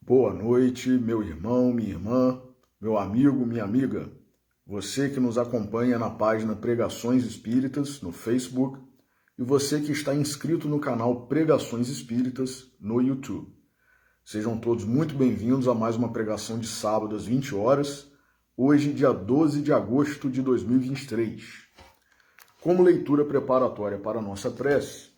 Boa noite, meu irmão, minha irmã, meu amigo, minha amiga. Você que nos acompanha na página Pregações Espíritas no Facebook e você que está inscrito no canal Pregações Espíritas no YouTube. Sejam todos muito bem-vindos a mais uma pregação de sábado às 20 horas, hoje, dia 12 de agosto de 2023. Como leitura preparatória para a nossa prece,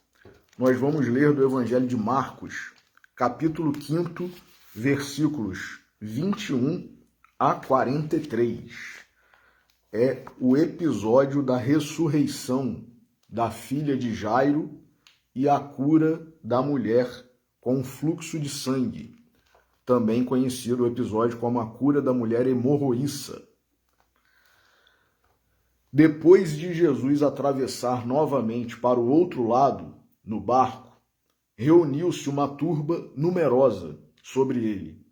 nós vamos ler do Evangelho de Marcos, capítulo 5, versículos 21 a 43. É o episódio da ressurreição da filha de Jairo e a cura da mulher com fluxo de sangue, também conhecido o episódio como a cura da mulher hemorroíça. Depois de Jesus atravessar novamente para o outro lado, no barco, reuniu-se uma turba numerosa sobre ele.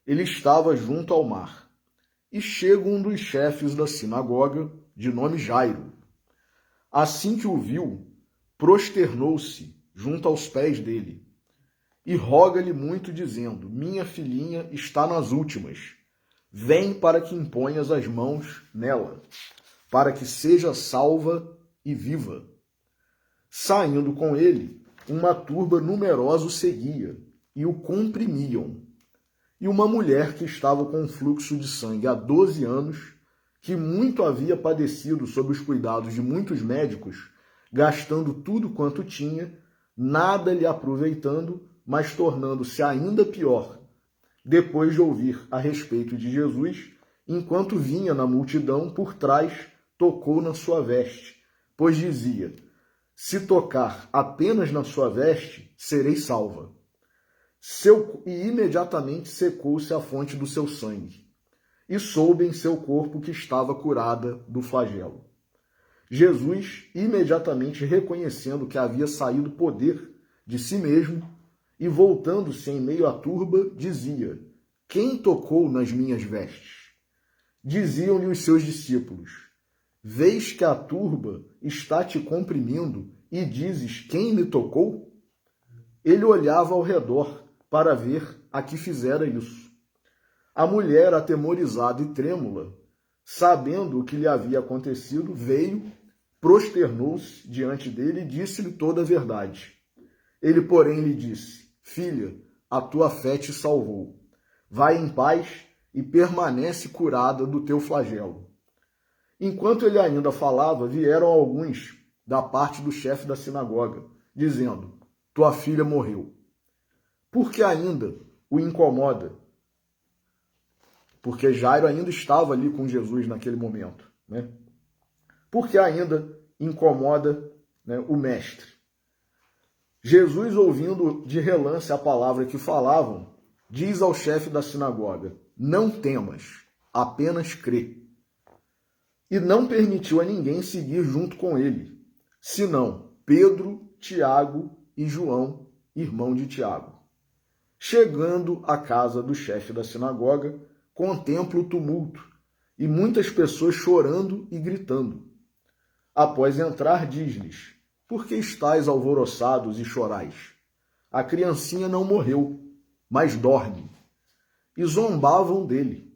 Ele estava junto ao mar. E chega um dos chefes da sinagoga, de nome Jairo. Assim que o viu, prosternou-se junto aos pés dele e roga-lhe muito, dizendo: Minha filhinha está nas últimas. Vem para que imponhas as mãos nela, para que seja salva e viva. Saindo com ele, uma turba numerosa o seguia e o comprimiam. E uma mulher que estava com fluxo de sangue há 12 anos, que muito havia padecido sob os cuidados de muitos médicos, gastando tudo quanto tinha, nada lhe aproveitando, mas tornando-se ainda pior, depois de ouvir a respeito de Jesus, enquanto vinha na multidão por trás, tocou na sua veste, pois dizia: se tocar apenas na sua veste, serei salva. E imediatamente secou-se a fonte do seu sangue, e soube em seu corpo que estava curada do flagelo. Jesus, imediatamente reconhecendo que havia saído poder de si mesmo, e voltando-se em meio à turba, dizia: Quem tocou nas minhas vestes? Diziam-lhe os seus discípulos: Vês que a turba está te comprimindo e dizes: Quem me tocou? Ele olhava ao redor para ver a que fizera isso. A mulher, atemorizada e trêmula, sabendo o que lhe havia acontecido, veio, prosternou-se diante dele e disse-lhe toda a verdade. Ele, porém, lhe disse: Filha, a tua fé te salvou. Vai em paz e permanece curada do teu flagelo. Enquanto ele ainda falava, vieram alguns da parte do chefe da sinagoga, dizendo: Tua filha morreu. Por que ainda o incomoda? Porque Jairo ainda estava ali com Jesus naquele momento, né? Por que ainda incomoda, né, o mestre? Jesus, ouvindo de relance a palavra que falavam, diz ao chefe da sinagoga: Não temas, apenas crê. E não permitiu a ninguém seguir junto com ele, senão Pedro, Tiago e João, irmão de Tiago. Chegando à casa do chefe da sinagoga, contempla o tumulto e muitas pessoas chorando e gritando. Após entrar, diz-lhes: Por que estáis alvoroçados e chorais? A criancinha não morreu, mas dorme. E zombavam dele.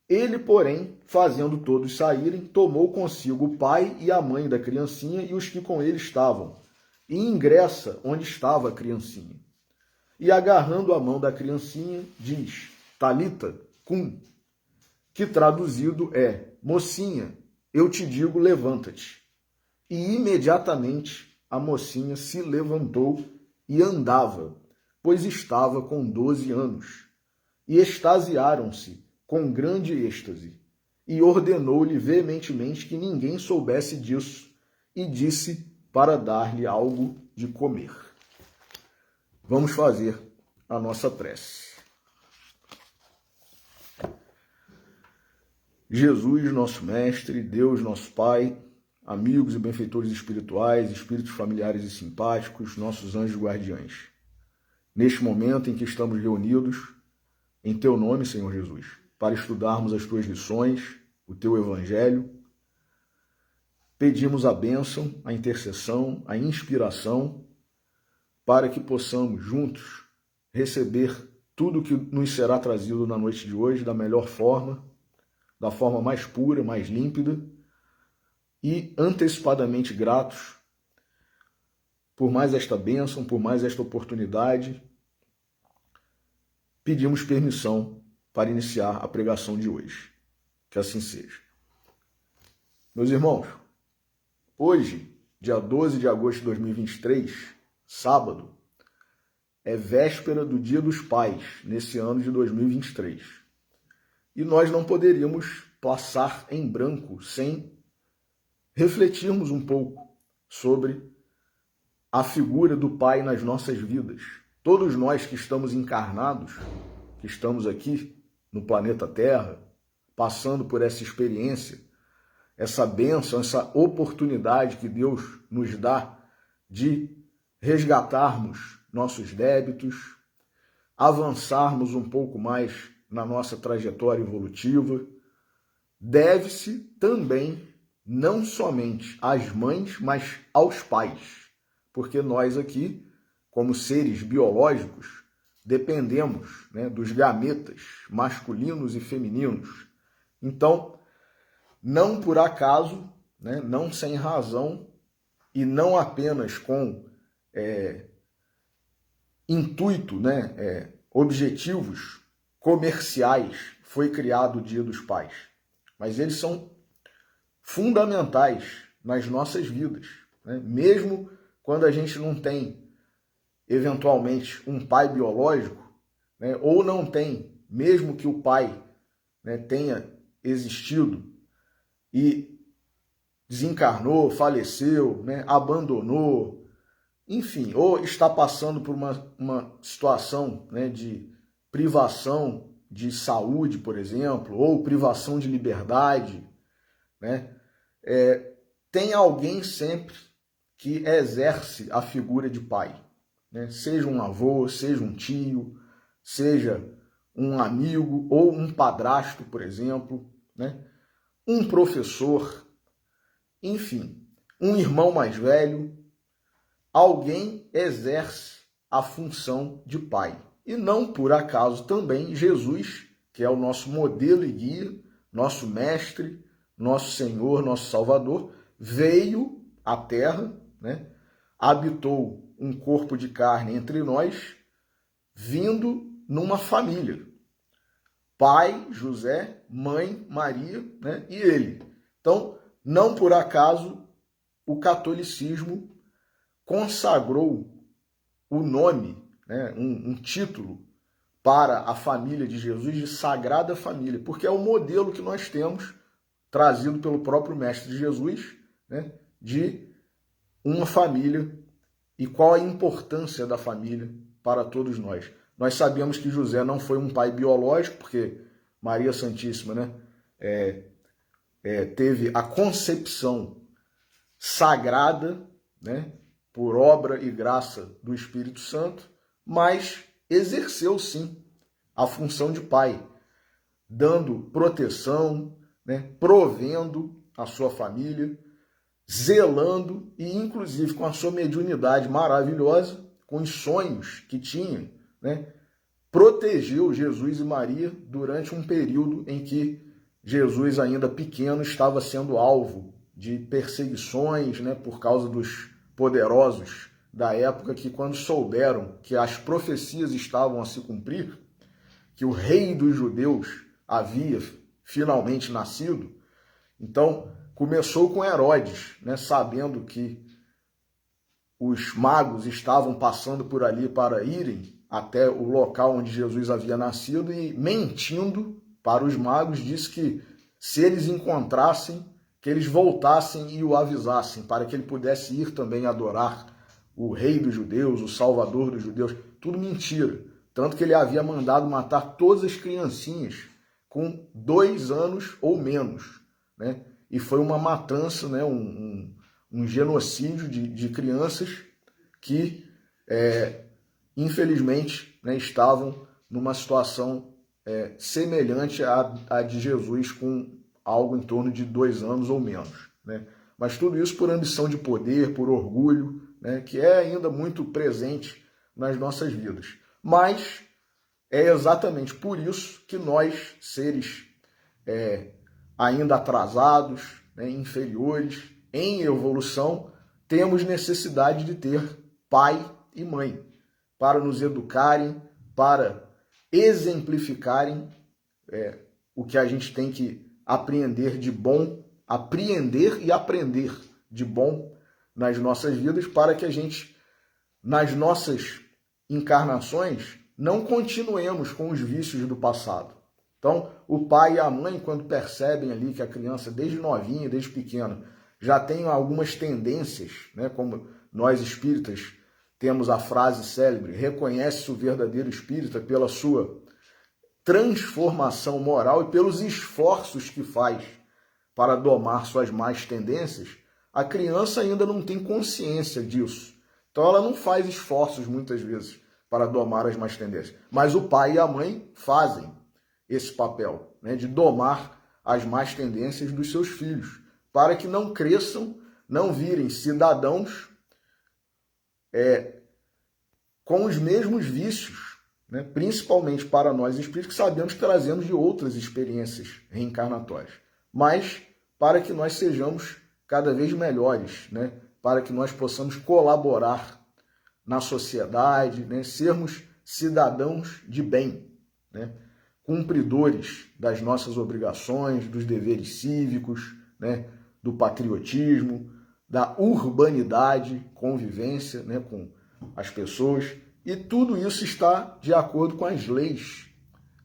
Ele, porém, fazendo todos saírem, tomou consigo o pai e a mãe da criancinha e os que com ele estavam, e ingressa onde estava a criancinha. E agarrando a mão da criancinha, diz: Talita cum, que traduzido é: Mocinha, eu te digo, levanta-te. E imediatamente a mocinha se levantou e andava, pois estava com 12 anos. E extasiaram-se com grande êxtase, e ordenou-lhe veementemente que ninguém soubesse disso, e disse para dar-lhe algo de comer. Vamos fazer a nossa prece. Jesus, nosso Mestre, Deus, nosso Pai, amigos e benfeitores espirituais, espíritos familiares e simpáticos, nossos anjos guardiães. Neste momento em que estamos reunidos, em Teu nome, Senhor Jesus, para estudarmos as Tuas lições, o Teu Evangelho, pedimos a bênção, a intercessão, a inspiração, para que possamos juntos receber tudo que nos será trazido na noite de hoje da melhor forma, da forma mais pura, mais límpida, e antecipadamente gratos por mais esta bênção, por mais esta oportunidade. Pedimos permissão para iniciar a pregação de hoje. Que assim seja. Meus irmãos, hoje, dia 12 de agosto de 2023, sábado, é véspera do Dia dos Pais, nesse ano de 2023. E nós não poderíamos passar em branco sem refletirmos um pouco sobre a figura do pai nas nossas vidas. Todos nós que estamos encarnados, que estamos aqui no planeta Terra, passando por essa experiência, essa bênção, essa oportunidade que Deus nos dá de resgatarmos nossos débitos, avançarmos um pouco mais na nossa trajetória evolutiva, deve-se também não somente às mães, mas aos pais, porque nós aqui, como seres biológicos, dependemos, né, dos gametas masculinos e femininos. Então, não por acaso, né, não sem razão, e não apenas com intuito, né, objetivos comerciais, foi criado o Dia dos Pais. Mas eles são fundamentais nas nossas vidas, né? Mesmo quando a gente não tem, eventualmente, um pai biológico, né, ou não tem, mesmo que o pai, né, tenha existido e desencarnou, faleceu, né, abandonou, enfim, ou está passando por uma situação, né, de privação de saúde, por exemplo, ou privação de liberdade, né, tem alguém sempre que exerce a figura de pai, né? Seja um avô, seja um tio, seja um amigo ou um padrasto, por exemplo, né? Um professor, enfim, um irmão mais velho, alguém exerce a função de pai. E não por acaso também Jesus, que é o nosso modelo e guia, nosso mestre, nosso Senhor, nosso Salvador, veio à Terra, né? Habitou um corpo de carne entre nós, vindo numa família. Pai, José, mãe, Maria, né? E ele. Então, não por acaso, o catolicismo consagrou o nome, né? um título para a família de Jesus de Sagrada Família, porque é o modelo que nós temos, trazido pelo próprio Mestre Jesus, né? De uma família e qual a importância da família para todos nós. Nós sabemos que José não foi um pai biológico, porque Maria Santíssima, né, teve a concepção sagrada, né, por obra e graça do Espírito Santo, mas exerceu sim a função de pai, dando proteção, né, provendo a sua família, zelando e, inclusive, com a sua mediunidade maravilhosa, com os sonhos que tinha, né, protegeu Jesus e Maria durante um período em que Jesus, ainda pequeno, estava sendo alvo de perseguições, né, por causa dos poderosos da época, que, quando souberam que as profecias estavam a se cumprir, que o rei dos judeus havia finalmente nascido, então começou com Herodes, né, sabendo que os magos estavam passando por ali para irem até o local onde Jesus havia nascido, e, mentindo para os magos, disse que se eles encontrassem, que eles voltassem e o avisassem, para que ele pudesse ir também adorar o rei dos judeus, o salvador dos judeus. Tudo mentira. Tanto que ele havia mandado matar todas as criancinhas com 2 anos ou menos, né? E foi uma matança, né? um genocídio de crianças que, infelizmente, né, estavam numa situação semelhante à de Jesus, com algo em torno de 2 anos ou menos, né? Mas tudo isso por ambição de poder, por orgulho, né, que é ainda muito presente nas nossas vidas. Mas é exatamente por isso que nós, seres ainda atrasados, né, inferiores, em evolução, temos necessidade de ter pai e mãe para nos educarem, para exemplificarem o que a gente tem que apreender de bom, apreender e aprender de bom nas nossas vidas, para que a gente, nas nossas encarnações, não continuemos com os vícios do passado. Então, o pai e a mãe, quando percebem ali que a criança, desde novinha, desde pequena, já tem algumas tendências, né, como nós espíritas temos a frase célebre, reconhece o verdadeiro espírita pela sua transformação moral e pelos esforços que faz para domar suas más tendências, a criança ainda não tem consciência disso. Então ela não faz esforços muitas vezes para domar as más tendências. Mas o pai e a mãe fazem esse papel, né, de domar as más tendências dos seus filhos, para que não cresçam, não virem cidadãos com os mesmos vícios, né, principalmente para nós espíritos, que sabemos que trazemos de outras experiências reencarnatórias, mas para que nós sejamos cada vez melhores, né, para que nós possamos colaborar na sociedade, né, sermos cidadãos de bem, né, cumpridores das nossas obrigações, dos deveres cívicos, né, do patriotismo, da urbanidade, convivência, né, com as pessoas. E tudo isso está de acordo com as leis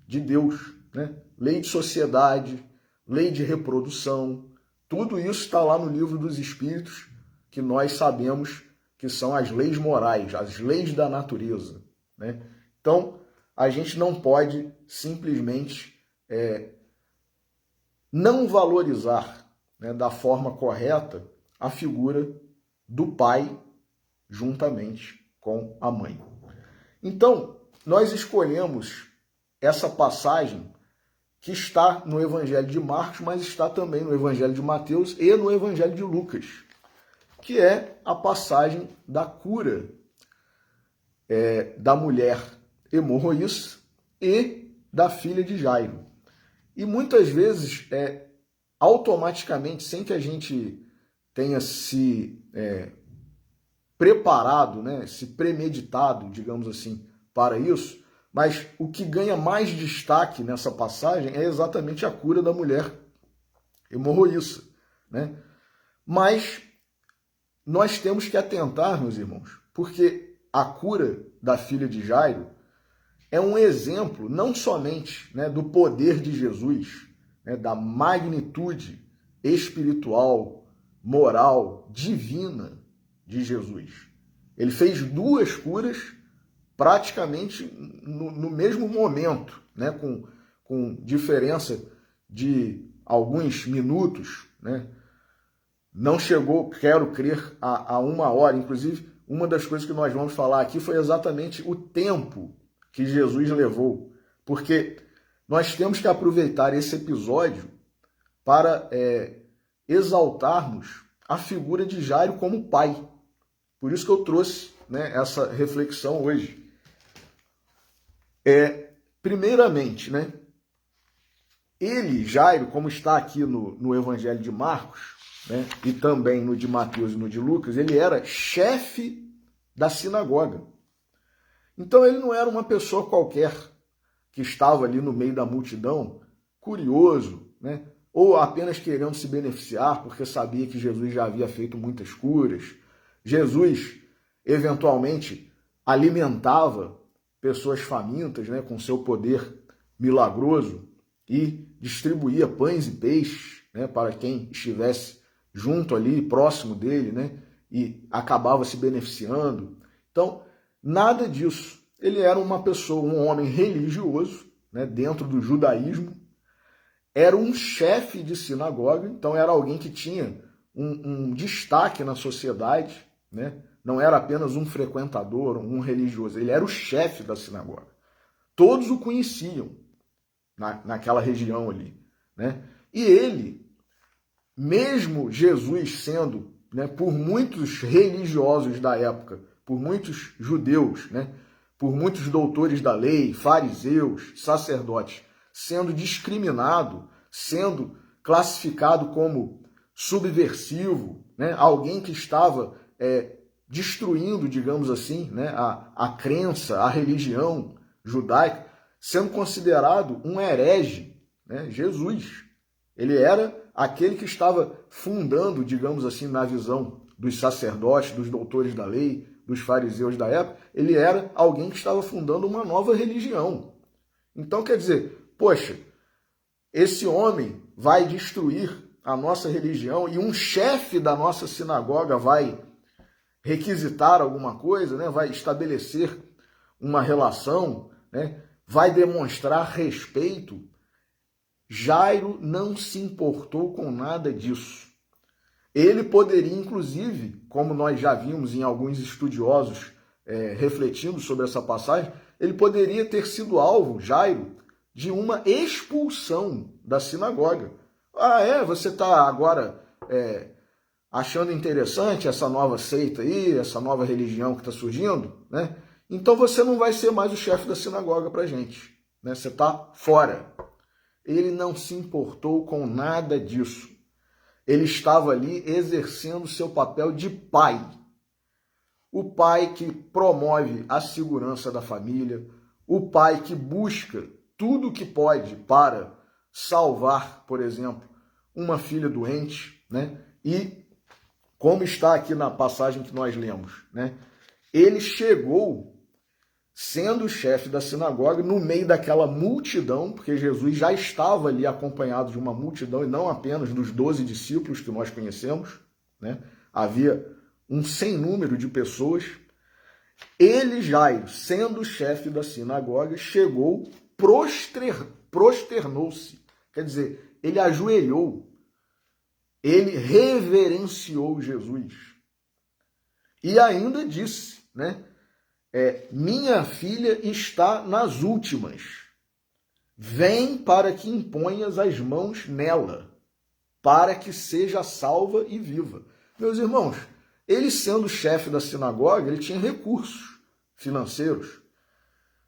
de Deus, né? Lei de sociedade, lei de reprodução, tudo isso está lá no Livro dos Espíritos, que nós sabemos que são as leis morais, as leis da natureza, né? Então, a gente não pode simplesmente não valorizar, né, da forma correta a figura do pai juntamente com a mãe. Então, nós escolhemos essa passagem que está no Evangelho de Marcos, mas está também no Evangelho de Mateus e no Evangelho de Lucas, que é a passagem da cura da mulher hemorroíça e da filha de Jairo. E muitas vezes, automaticamente, sem que a gente tenha se preparado, né, se premeditado, digamos assim, para isso, mas o que ganha mais destaque nessa passagem é exatamente a cura da mulher hemorroíça, né? Mas nós temos que atentar, meus irmãos, porque a cura da filha de Jairo é um exemplo não somente, né, do poder de Jesus, né, da magnitude espiritual, moral, divina de Jesus. Ele fez duas curas praticamente no mesmo momento, né, com diferença de alguns minutos, né? Não chegou, quero crer, a 1 hora. Inclusive, uma das coisas que nós vamos falar aqui foi exatamente o tempo que Jesus levou, porque nós temos que aproveitar esse episódio para exaltarmos a figura de Jairo como pai. Por isso que eu trouxe, né, essa reflexão hoje. Primeiramente, né, ele, Jairo, como está aqui no Evangelho de Marcos, né, e também no de Mateus e no de Lucas, ele era chefe da sinagoga. Então ele não era uma pessoa qualquer que estava ali no meio da multidão, curioso, né, ou apenas querendo se beneficiar porque sabia que Jesus já havia feito muitas curas. Jesus, eventualmente, alimentava pessoas famintas, né, com seu poder milagroso e distribuía pães e peixes, né, para quem estivesse junto ali, próximo dele, né, e acabava se beneficiando. Então, nada disso. Ele era uma pessoa, um homem religioso, né, dentro do judaísmo, era um chefe de sinagoga, então era alguém que tinha um destaque na sociedade, né? Não era apenas um frequentador, um religioso, ele era o chefe da sinagoga. Todos o conheciam naquela região ali, né? E ele, mesmo Jesus sendo, né, por muitos religiosos da época, por muitos judeus, né, por muitos doutores da lei, fariseus, sacerdotes, sendo discriminado, sendo classificado como subversivo, né? Alguém que estava destruindo, digamos assim, né? a crença, a religião judaica, sendo considerado um herege, né? Jesus. Ele era aquele que estava fundando, digamos assim, na visão dos sacerdotes, dos doutores da lei, dos fariseus da época, ele era alguém que estava fundando uma nova religião. Então, quer dizer, poxa, esse homem vai destruir a nossa religião e um chefe da nossa sinagoga vai requisitar alguma coisa, né? Vai estabelecer uma relação, né? Vai demonstrar respeito. Jairo não se importou com nada disso. Ele poderia, inclusive, como nós já vimos em alguns estudiosos refletindo sobre essa passagem, ele poderia ter sido alvo, Jairo, de uma expulsão da sinagoga. Você está agora achando interessante essa nova seita aí, essa nova religião que está surgindo, né? Então você não vai ser mais o chefe da sinagoga para a gente, né? Você está fora. Ele não se importou com nada disso. Ele estava ali exercendo seu papel de pai. O pai que promove a segurança da família, o pai que busca tudo o que pode para salvar, por exemplo, uma filha doente, né? E, como está aqui na passagem que nós lemos, né? Ele chegou sendo o chefe da sinagoga, no meio daquela multidão, porque Jesus já estava ali acompanhado de uma multidão, e não apenas dos 12 discípulos que nós conhecemos, né? Havia um sem número de pessoas. Ele, Jairo, sendo o chefe da sinagoga, chegou, prosternou-se, quer dizer, ele ajoelhou, ele reverenciou Jesus. E ainda disse, né? Minha filha está nas últimas. Vem para que imponhas as mãos nela, para que seja salva e viva. Meus irmãos, ele sendo chefe da sinagoga, ele tinha recursos financeiros,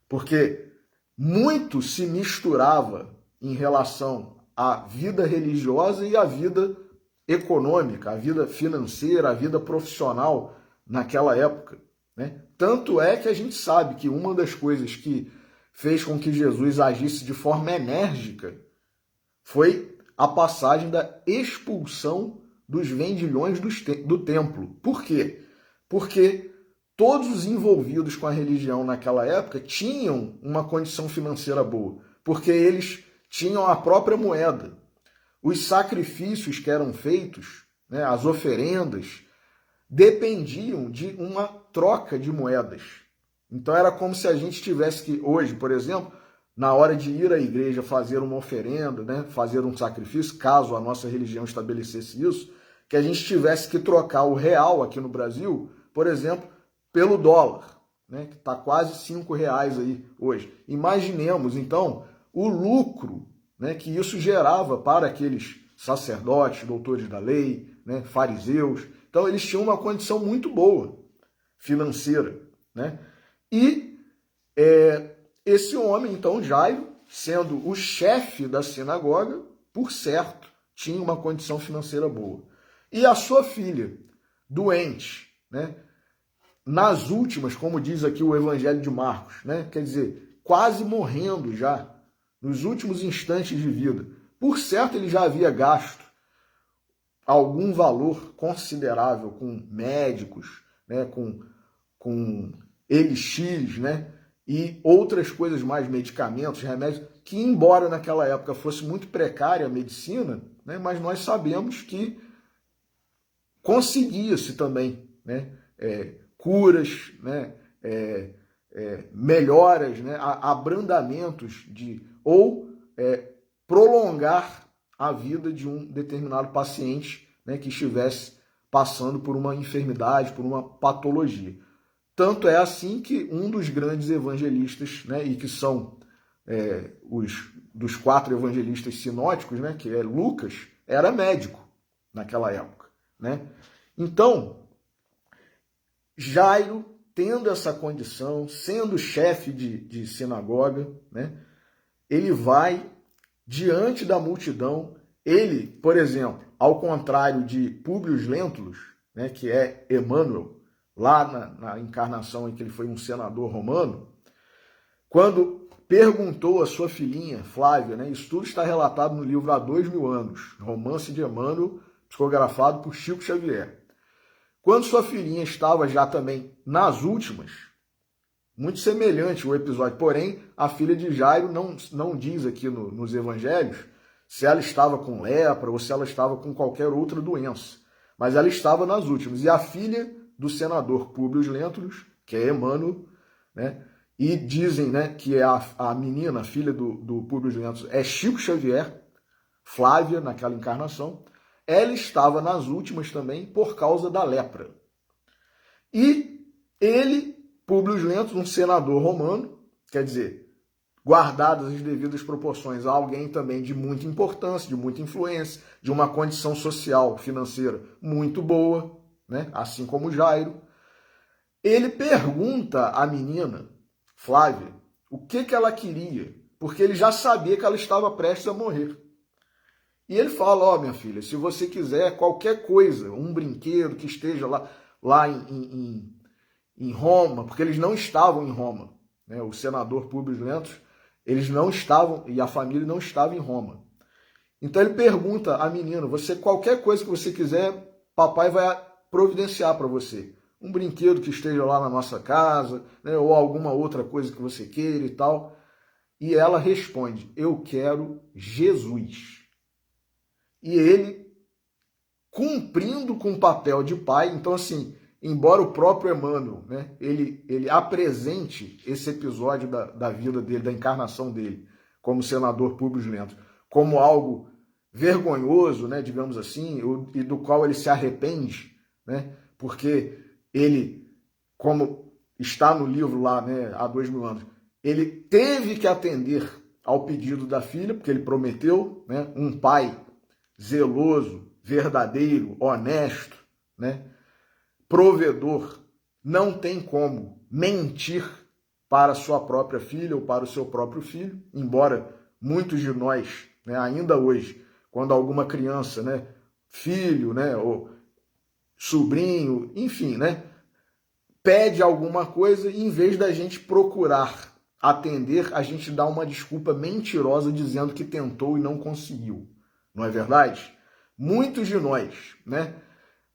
porque muito se misturava em relação à vida religiosa e à vida econômica, à vida financeira, à vida profissional naquela época, né? Tanto é que a gente sabe que uma das coisas que fez com que Jesus agisse de forma enérgica foi a passagem da expulsão dos vendilhões do templo. Por quê? Porque todos os envolvidos com a religião naquela época tinham uma condição financeira boa, porque eles tinham a própria moeda. Os sacrifícios que eram feitos, né, as oferendas, dependiam de uma troca de moedas. Então era como se a gente tivesse que, hoje, por exemplo, na hora de ir à igreja fazer uma oferenda, né, fazer um sacrifício, caso a nossa religião estabelecesse isso, que a gente tivesse que trocar o real aqui no Brasil, por exemplo, pelo dólar, né, que está quase R$ 5 aí hoje. Imaginemos, então, o lucro, né, que isso gerava para aqueles sacerdotes, doutores da lei, né, fariseus. Então, eles tinham uma condição muito boa financeira, né? E esse homem, então, Jairo, sendo o chefe da sinagoga, por certo, tinha uma condição financeira boa. E a sua filha, doente, né? Nas últimas, como diz aqui o Evangelho de Marcos, né? Quer dizer, quase morrendo já, nos últimos instantes de vida. Por certo, ele já havia gasto algum valor considerável com médicos, né, com elixires, né, e outras coisas mais, medicamentos, remédios, que embora naquela época fosse muito precária a medicina, né, mas nós sabemos que conseguia-se também, né, curas, né, melhoras, né, abrandamentos ou prolongar a vida de um determinado paciente, né, que estivesse passando por uma enfermidade, por uma patologia. Tanto é assim que um dos grandes evangelistas, né, e que são dos 4 evangelistas sinóticos, né, que é Lucas, era médico naquela época, né? Então, Jairo tendo essa condição, sendo chefe de sinagoga, né, ele vai diante da multidão. Ele, por exemplo, ao contrário de Públio Lentulus, né, que é Emmanuel, lá na encarnação em que ele foi um senador romano, quando perguntou à sua filhinha, Flávia, né, isso tudo está relatado no livro Há 2000 anos, Romance de Emmanuel, psicografado por Chico Xavier. Quando sua filhinha estava já também nas últimas, muito semelhante o episódio, porém, a filha de Jairo não diz aqui nos evangelhos se ela estava com lepra ou se ela estava com qualquer outra doença, mas ela estava nas últimas. E a filha do senador Públio Lentulus, que é Emmanuel, né, e dizem, né, que é a menina, a filha do Públio Lentulus, é Chico Xavier, Flávia, naquela encarnação, ela estava nas últimas também por causa da lepra. E ele, Públio Lentulus, um senador romano, quer dizer, guardadas as devidas proporções, a alguém também de muita importância, de muita influência, de uma condição social, financeira muito boa, né? Assim como Jairo. Ele pergunta à menina, Flávia, o que ela queria, porque ele já sabia que ela estava prestes a morrer. E ele fala, ó, minha filha, se você quiser qualquer coisa, um brinquedo que esteja lá em Roma, porque eles não estavam em Roma, né? O senador Públio Lentulus, eles não estavam, e a família não estava em Roma. Então ele pergunta à menina, você qualquer coisa que você quiser, papai vai providenciar para você. Um brinquedo que esteja lá na nossa casa, né? Ou alguma outra coisa que você queira e tal. E ela responde, eu quero Jesus. E ele, cumprindo com o papel de pai, então assim, embora o próprio Emmanuel, né, ele apresente esse episódio da vida dele, da encarnação dele, como senador Públio Lentulus, como algo vergonhoso, né, digamos assim, e do qual ele se arrepende, né, porque ele, como está no livro lá, né, há 2000 anos, ele teve que atender ao pedido da filha, porque ele prometeu, né, um pai zeloso, verdadeiro, honesto, né, provedor, não tem como mentir para sua própria filha ou para o seu próprio filho, embora muitos de nós, né, ainda hoje, quando alguma criança, né, filho, né, ou sobrinho, enfim, né, pede alguma coisa, e em vez da gente procurar atender, a gente dá uma desculpa mentirosa dizendo que tentou e não conseguiu. Não é verdade? Muitos de nós, né?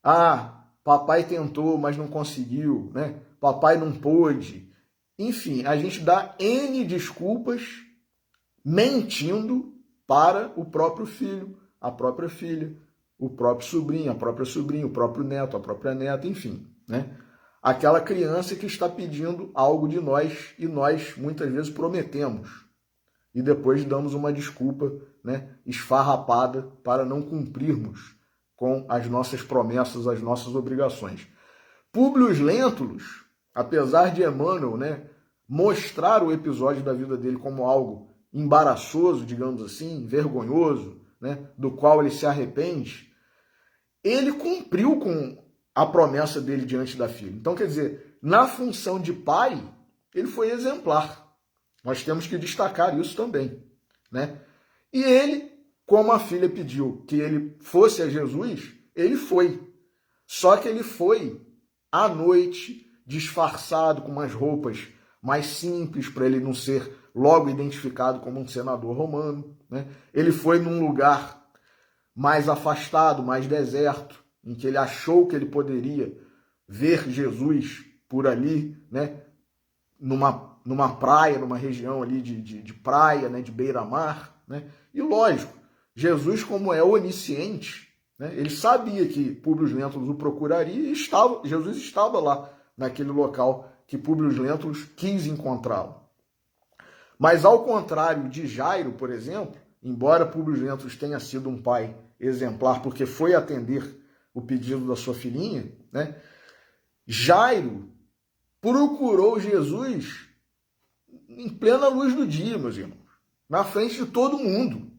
Ah, papai tentou, mas não conseguiu, né? Papai não pôde. Enfim, a gente dá N desculpas mentindo para o próprio filho, a própria filha, o próprio sobrinho, a própria sobrinha, o próprio neto, a própria neta, enfim, né? Aquela criança que está pedindo algo de nós e nós muitas vezes prometemos e depois damos uma desculpa, né, esfarrapada para não cumprirmos com as nossas promessas, as nossas obrigações. Públio Lentulus, apesar de Emmanuel, né, mostrar o episódio da vida dele como algo embaraçoso, digamos assim, vergonhoso, né, do qual ele se arrepende, ele cumpriu com a promessa dele diante da filha. Então, quer dizer, na função de pai, ele foi exemplar. Nós temos que destacar isso também, né? E ele, como a filha pediu que ele fosse a Jesus, ele foi. Só que ele foi à noite, disfarçado com umas roupas mais simples, para ele não ser logo identificado como um senador romano, né? Ele foi num lugar mais afastado, mais deserto, em que ele achou que ele poderia ver Jesus por ali, né? Numa praia, numa região ali de praia, né, de beira-mar, né? E lógico, Jesus, como é onisciente, né, ele sabia que Públio Lentulus o procuraria e Jesus estava lá, naquele local que Públio Lentulus quis encontrá-lo. Mas ao contrário de Jairo, por exemplo, embora Públio Lentulus tenha sido um pai exemplar porque foi atender o pedido da sua filhinha, né, Jairo procurou Jesus em plena luz do dia, meus irmãos, na frente de todo mundo.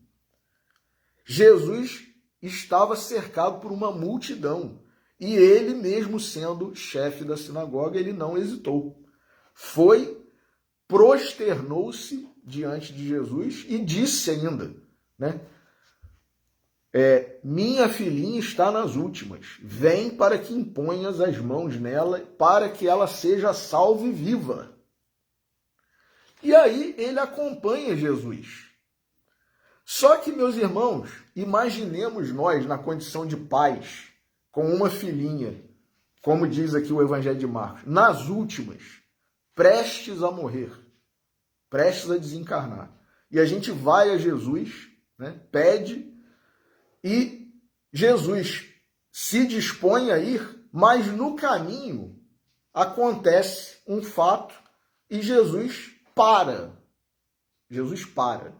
Jesus estava cercado por uma multidão. E ele, mesmo sendo chefe da sinagoga, ele não hesitou. Foi, prosternou-se diante de Jesus e disse ainda, né? Minha filhinha está nas últimas. Vem para que imponhas as mãos nela, para que ela seja salva e viva. E aí ele acompanha Jesus. Só que, meus irmãos, imaginemos nós na condição de pais, com uma filhinha, como diz aqui o Evangelho de Marcos, nas últimas, prestes a morrer, prestes a desencarnar. E a gente vai a Jesus, né, pede, e Jesus se dispõe a ir, mas no caminho acontece um fato e Jesus para. Jesus para.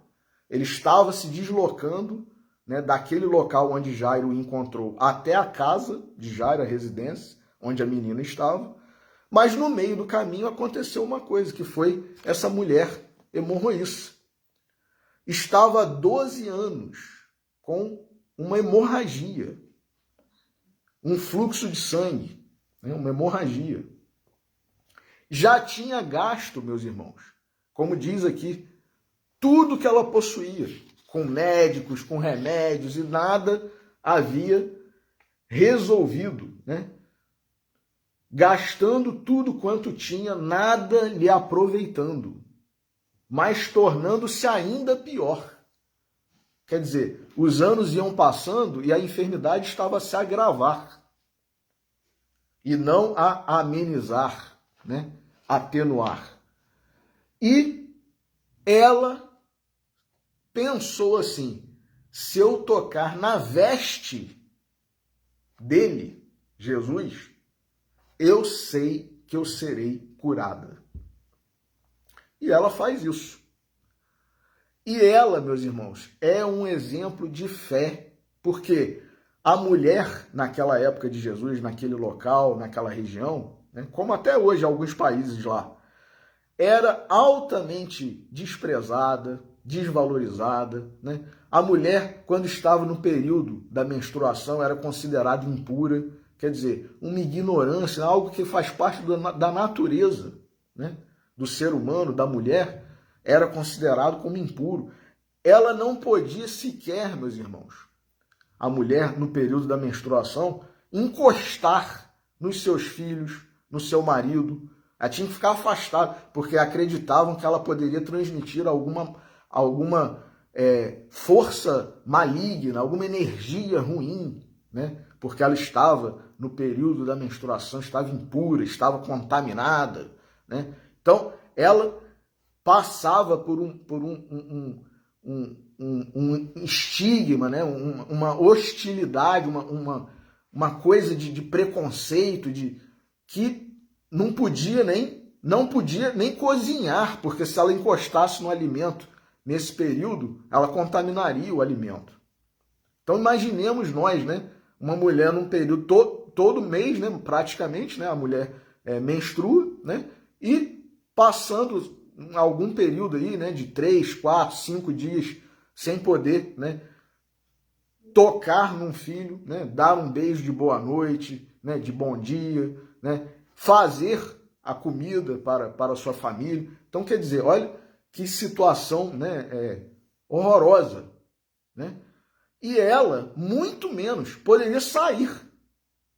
Ele estava se deslocando, né, daquele local onde Jairo o encontrou até a casa de Jairo, a residência, onde a menina estava. Mas no meio do caminho aconteceu uma coisa, que foi essa mulher hemorroíça. Estava há 12 anos com uma hemorragia, um fluxo de sangue, né, uma hemorragia. Já tinha gasto, meus irmãos, como diz aqui, tudo que ela possuía, com médicos, com remédios, e nada havia resolvido, né? Gastando tudo quanto tinha, nada lhe aproveitando, mas tornando-se ainda pior. Quer dizer, os anos iam passando e a enfermidade estava a se agravar e não a amenizar, né? Atenuar. E ela pensou assim: se eu tocar na veste dele, Jesus, eu sei que eu serei curada. E ela faz isso. E ela, meus irmãos, é um exemplo de fé, porque a mulher, naquela época de Jesus, naquele local, naquela região, né, como até hoje alguns países lá, era altamente desprezada, desvalorizada, né? A mulher, quando estava no período da menstruação, era considerada impura, quer dizer, uma ignorância, algo que faz parte da natureza, né, do ser humano, da mulher, era considerado como impuro. Ela não podia sequer, meus irmãos, a mulher, no período da menstruação, encostar nos seus filhos, no seu marido. Ela tinha que ficar afastada, porque acreditavam que ela poderia transmitir alguma força maligna, alguma energia ruim, né? Porque ela estava no período da menstruação, estava impura, estava contaminada, né? Então, ela passava por um estigma, né? Uma hostilidade, uma coisa de preconceito, que não podia nem cozinhar, porque se ela encostasse no alimento nesse período, ela contaminaria o alimento. Então imaginemos nós, né? Uma mulher num período, todo mês, né? Praticamente, né? A mulher menstrua, né? E passando algum período aí, né? De 3, 4, 5 dias sem poder, né? Tocar num filho, né? Dar um beijo de boa noite, né? De bom dia, né? Fazer a comida para a sua família. Então, quer dizer, olha que situação, né, horrorosa, né? E ela, muito menos, poderia sair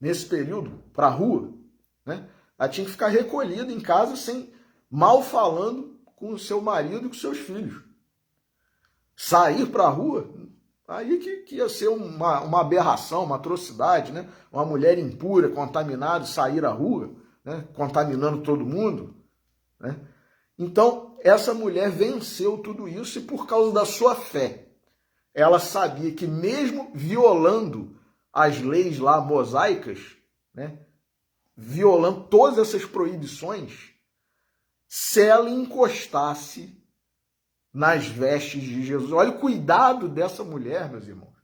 nesse período para a rua, né? Ela tinha que ficar recolhida em casa, mal falando com o seu marido e com seus filhos. Sair para a rua, aí que ia ser uma aberração, uma atrocidade, né? Uma mulher impura, contaminada, sair à rua, né? Contaminando todo mundo, né? Então, essa mulher venceu tudo isso e por causa da sua fé, ela sabia que mesmo violando as leis lá mosaicas, né? Violando todas essas proibições, se ela encostasse nas vestes de Jesus. Olha o cuidado dessa mulher, meus irmãos.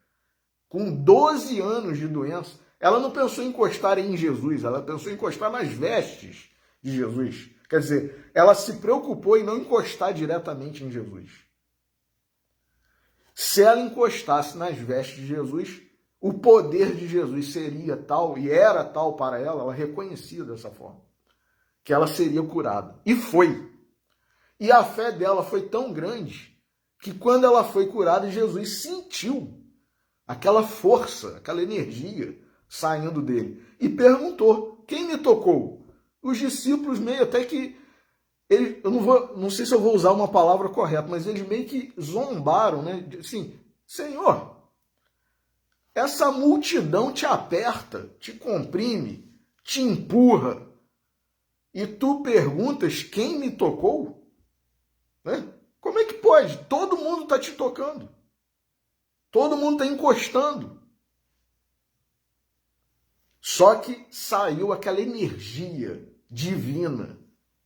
Com 12 anos de doença, ela não pensou em encostar em Jesus, ela pensou em encostar nas vestes de Jesus. Quer dizer, ela se preocupou em não encostar diretamente em Jesus. Se ela encostasse nas vestes de Jesus, o poder de Jesus seria tal, e era tal para ela, ela reconhecia dessa forma, que ela seria curada. E foi. E a fé dela foi tão grande que quando ela foi curada, Jesus sentiu aquela força, aquela energia saindo dele. E perguntou, quem me tocou? Os discípulos meio até que, eu não sei se eu vou usar uma palavra correta, mas eles meio que zombaram, né? Assim, Senhor, essa multidão te aperta, te comprime, te empurra, e tu perguntas quem me tocou? Né? Como é que pode? Todo mundo está te tocando. Todo mundo está encostando. Só que saiu aquela energia divina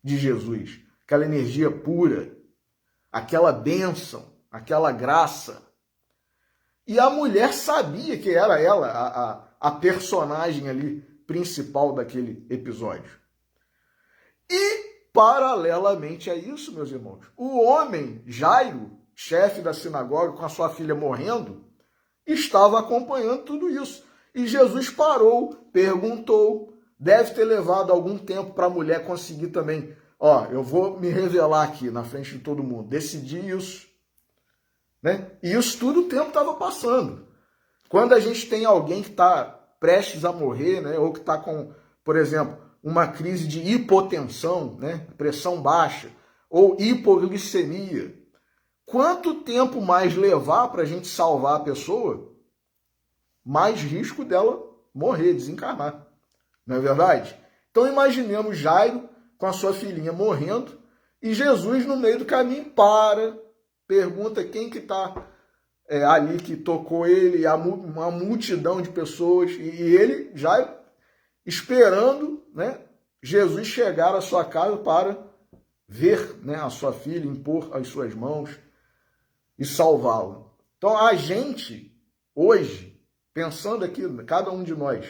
de Jesus, aquela energia pura, aquela bênção, aquela graça. E a mulher sabia que era ela a personagem ali principal daquele episódio. E, paralelamente a isso, meus irmãos, o homem, Jairo, chefe da sinagoga, com a sua filha morrendo, estava acompanhando tudo isso. E Jesus parou, perguntou, deve ter levado algum tempo para a mulher conseguir também. Ó, eu vou me revelar aqui na frente de todo mundo, decidi isso. Né? E isso tudo o tempo estava passando. Quando a gente tem alguém que está prestes a morrer, né, ou que está com, por exemplo, uma crise de hipotensão, né, pressão baixa, ou hipoglicemia, quanto tempo mais levar para a gente salvar a pessoa, mais risco dela morrer, desencarnar. Não é verdade? Então imaginemos Jairo com a sua filhinha morrendo e Jesus no meio do caminho pergunta quem que está ali que tocou ele, uma multidão de pessoas, e ele já esperando, né, Jesus chegar à sua casa para ver, né, a sua filha, impor as suas mãos e salvá-la. Então a gente, hoje, pensando aqui, cada um de nós,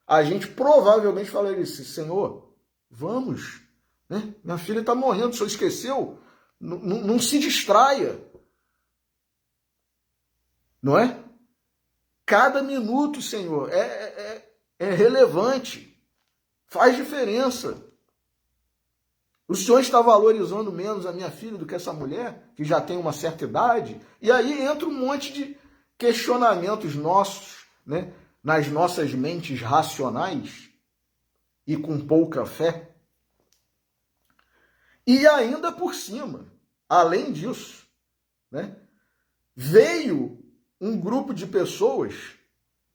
a gente provavelmente falaria assim, Senhor, vamos, né? Minha filha está morrendo, o senhor esqueceu? Não se distraia. Não é? Cada minuto, Senhor, é relevante. Faz diferença. O Senhor está valorizando menos a minha filha do que essa mulher, que já tem uma certa idade? E aí entra um monte de questionamentos nossos, né? Nas nossas mentes racionais e com pouca fé. E ainda por cima, além disso, né, veio um grupo de pessoas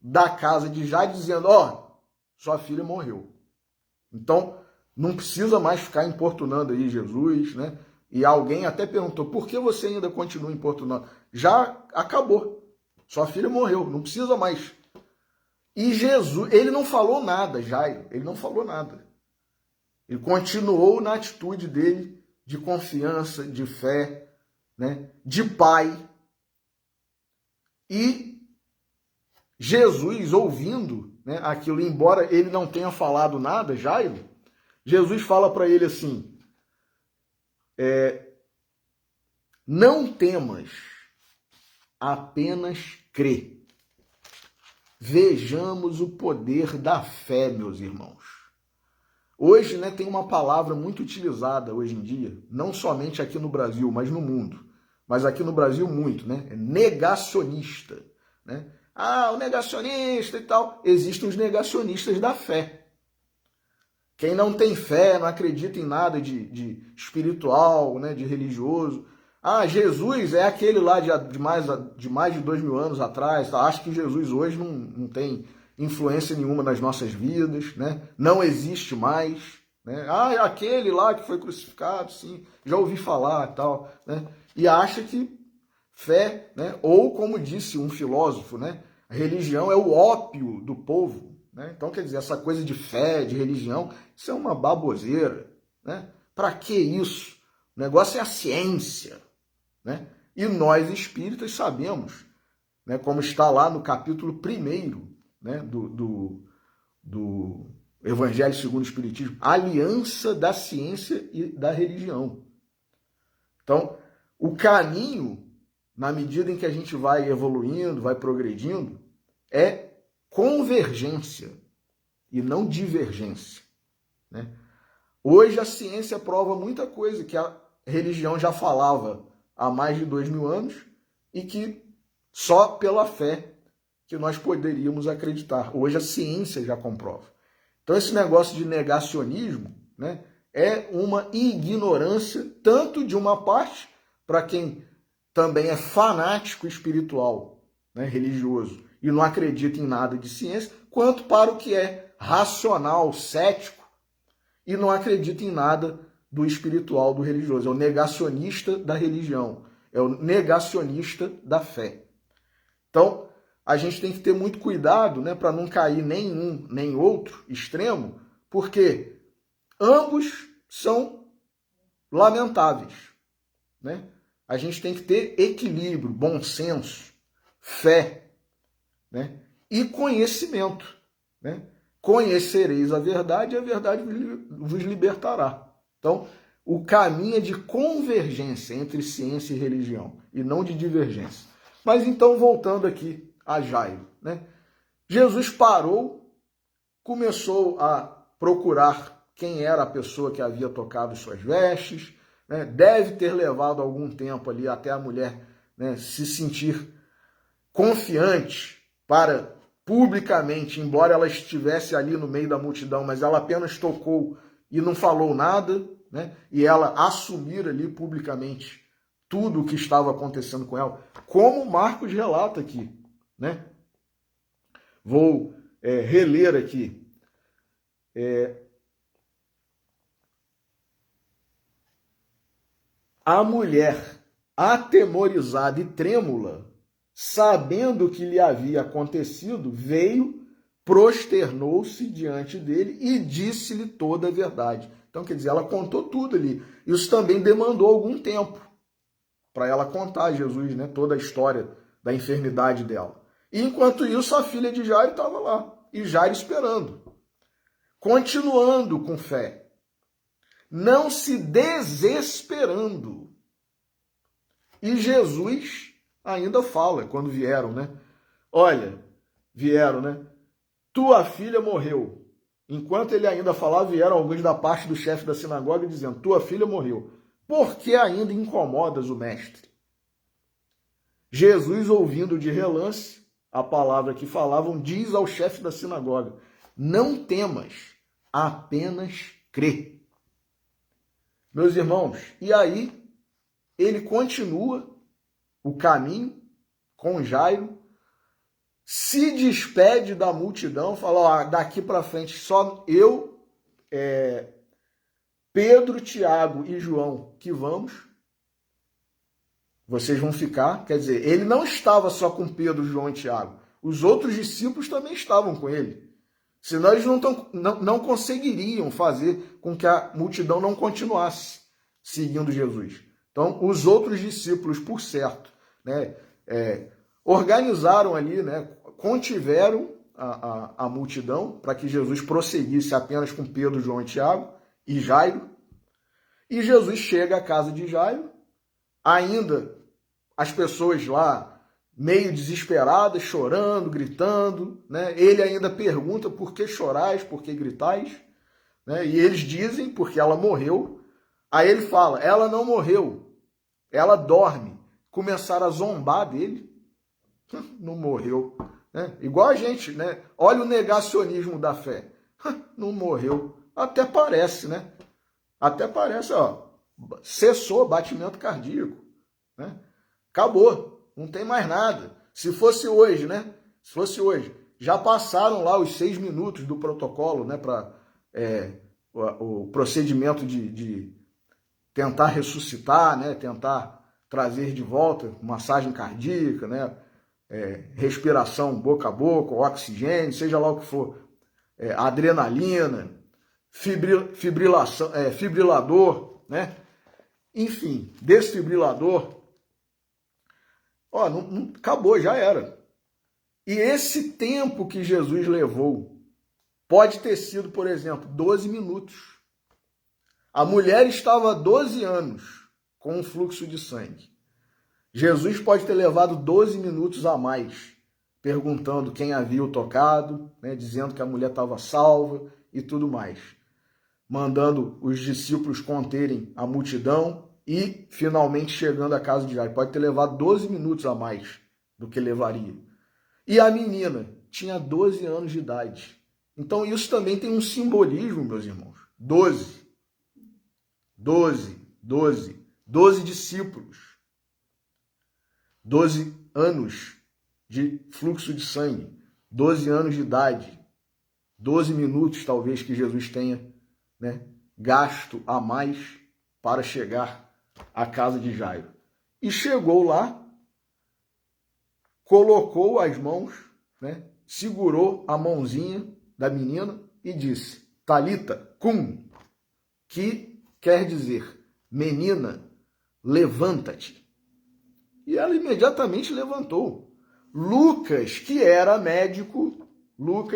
da casa de Jairo dizendo, ó, sua filha morreu. Então, não precisa mais ficar importunando aí Jesus, né? E alguém até perguntou, por que você ainda continua importunando? Já acabou. Sua filha morreu, não precisa mais. E Jesus, ele não falou nada, Jairo, ele não falou nada. Ele continuou na atitude dele de confiança, de fé, né, de pai. E Jesus, ouvindo, né, aquilo, embora ele não tenha falado nada, Jairo, Jesus fala para ele assim, não temas, apenas crê. Vejamos o poder da fé, meus irmãos. Hoje, né, tem uma palavra muito utilizada hoje em dia, não somente aqui no Brasil, mas no mundo. Mas aqui no Brasil muito, né? É negacionista, né? Ah, o negacionista e tal. Existem os negacionistas da fé. Quem não tem fé, não acredita em nada de espiritual, né, de religioso. Ah, Jesus é aquele lá de mais de 2000 anos atrás. Tá? Acho que Jesus hoje não tem influência nenhuma nas nossas vidas, né? Não existe mais. Né? Ah, é aquele lá que foi crucificado, sim, já ouvi falar e tal. Né? E acha que fé, né? Ou como disse um filósofo, né? A religião é o ópio do povo. Né? Então, quer dizer, essa coisa de fé, de religião, isso é uma baboseira. Né? Para que isso? O negócio é a ciência. Né? E nós espíritas sabemos, né, como está lá no capítulo 1, né, do Evangelho segundo o Espiritismo, a aliança da ciência e da religião. Então, o caminho, na medida em que a gente vai evoluindo, vai progredindo, é convergência e não divergência, né? Hoje a ciência prova muita coisa que a religião já falava há mais de 2000 anos e que só pela fé que nós poderíamos acreditar. Hoje a ciência já comprova. Então esse negócio de negacionismo, né, é uma ignorância tanto de uma parte, para quem também é fanático espiritual, né, religioso, e não acredita em nada de ciência, quanto para o que é racional, cético, e não acredita em nada do espiritual, do religioso. É o negacionista da religião, é o negacionista da fé. Então, a gente tem que ter muito cuidado, né, para não cair nem um nem outro extremo, porque ambos são lamentáveis, né? A gente tem que ter equilíbrio, bom senso, fé, né, e conhecimento, né? Conhecereis a verdade e a verdade vos libertará. Então, o caminho é de convergência entre ciência e religião, e não de divergência. Mas então, voltando aqui a Jairo, né? Jesus parou, começou a procurar quem era a pessoa que havia tocado suas vestes, né? Deve ter levado algum tempo ali até a mulher, né, se sentir confiante para publicamente, embora ela estivesse ali no meio da multidão, mas ela apenas tocou e não falou nada, né? E ela assumir ali publicamente tudo o que estava acontecendo com ela, como Marcos relata aqui, né? Vou reler aqui. A mulher, atemorizada e trêmula, sabendo o que lhe havia acontecido, veio, prosternou-se diante dele e disse-lhe toda a verdade. Então, quer dizer, ela contou tudo ali. Isso também demandou algum tempo para ela contar a Jesus, né, toda a história da enfermidade dela. E enquanto isso, a filha de Jairo estava lá, e Jairo esperando, continuando com fé, não se desesperando. E Jesus ainda fala, quando vieram, né? Olha, vieram, né? Tua filha morreu. Enquanto ele ainda falava, vieram alguns da parte do chefe da sinagoga dizendo, tua filha morreu. Por que ainda incomodas o mestre? Jesus, ouvindo de relance a palavra que falavam, diz ao chefe da sinagoga, não temas, apenas crê. Meus irmãos, e aí ele continua o caminho com Jairo, se despede da multidão, fala, ó, daqui para frente só eu, Pedro, Tiago e João que vamos, vocês vão ficar. Quer dizer, ele não estava só com Pedro, João e Tiago, os outros discípulos também estavam com ele. Senão eles não conseguiriam fazer com que a multidão não continuasse seguindo Jesus. Então, os outros discípulos, por certo, né, organizaram ali, né, contiveram a multidão para que Jesus prosseguisse apenas com Pedro, João e Tiago e Jairo. E Jesus chega à casa de Jairo, ainda as pessoas lá meio desesperadas, chorando, gritando, né? Ele ainda pergunta, por que chorais, por que gritais? Né? E eles dizem, porque ela morreu. Aí ele fala, ela não morreu, ela dorme. Começaram a zombar dele. Não morreu. Né? Igual a gente, né? Olha o negacionismo da fé. Não morreu. Até parece, né? Até parece, ó. Cessou batimento cardíaco. Né? Acabou. Não tem mais nada. Se fosse hoje, né? Se fosse hoje, já passaram lá os 6 minutos do protocolo, né? Para o procedimento de tentar ressuscitar, né? Tentar trazer de volta massagem cardíaca, né? Respiração boca a boca, oxigênio, seja lá o que for, adrenalina, fibrilação, fibrilador, né? Enfim, desfibrilador. Ó, não, acabou, já era. E esse tempo que Jesus levou pode ter sido, por exemplo, 12 minutos. A mulher estava há 12 anos com um fluxo de sangue. Jesus pode ter levado 12 minutos a mais perguntando quem havia o tocado, né, dizendo que a mulher estava salva e tudo mais, mandando os discípulos conterem a multidão e finalmente chegando à casa de Jairo. Pode ter levado 12 minutos a mais do que levaria. E a menina tinha 12 anos de idade. Então isso também tem um simbolismo, meus irmãos. 12 discípulos. 12 anos de fluxo de sangue. 12 anos de idade. 12 minutos, talvez, que Jesus tenha, né, gasto a mais para chegar à casa de Jairo. E chegou lá, colocou as mãos, né, segurou a mãozinha da menina e disse: Talita cum, que quer dizer: menina, levanta-te. E ela imediatamente levantou. Lucas, que era médico, no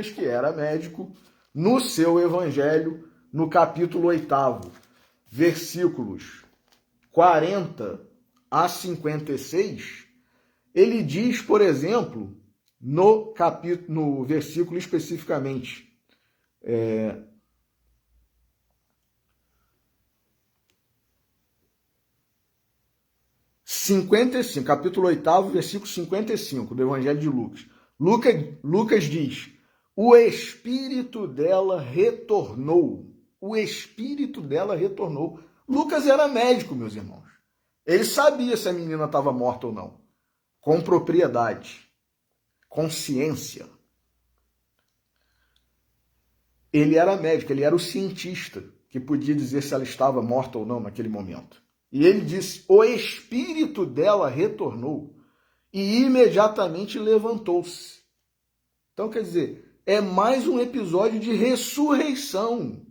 seu evangelho, no capítulo 8, versículos 40 a 56, ele diz, por exemplo, no versículo especificamente, 55, capítulo 8, versículo 55 do Evangelho de Lucas. Lucas diz: o espírito dela retornou. O espírito dela retornou. Lucas era médico, meus irmãos. Ele sabia se a menina estava morta ou não. Com propriedade. Com ciência. Ele era médico, ele era o cientista que podia dizer se ela estava morta ou não naquele momento. E ele disse: o espírito dela retornou e imediatamente levantou-se. Então, quer dizer, é mais um episódio de ressurreição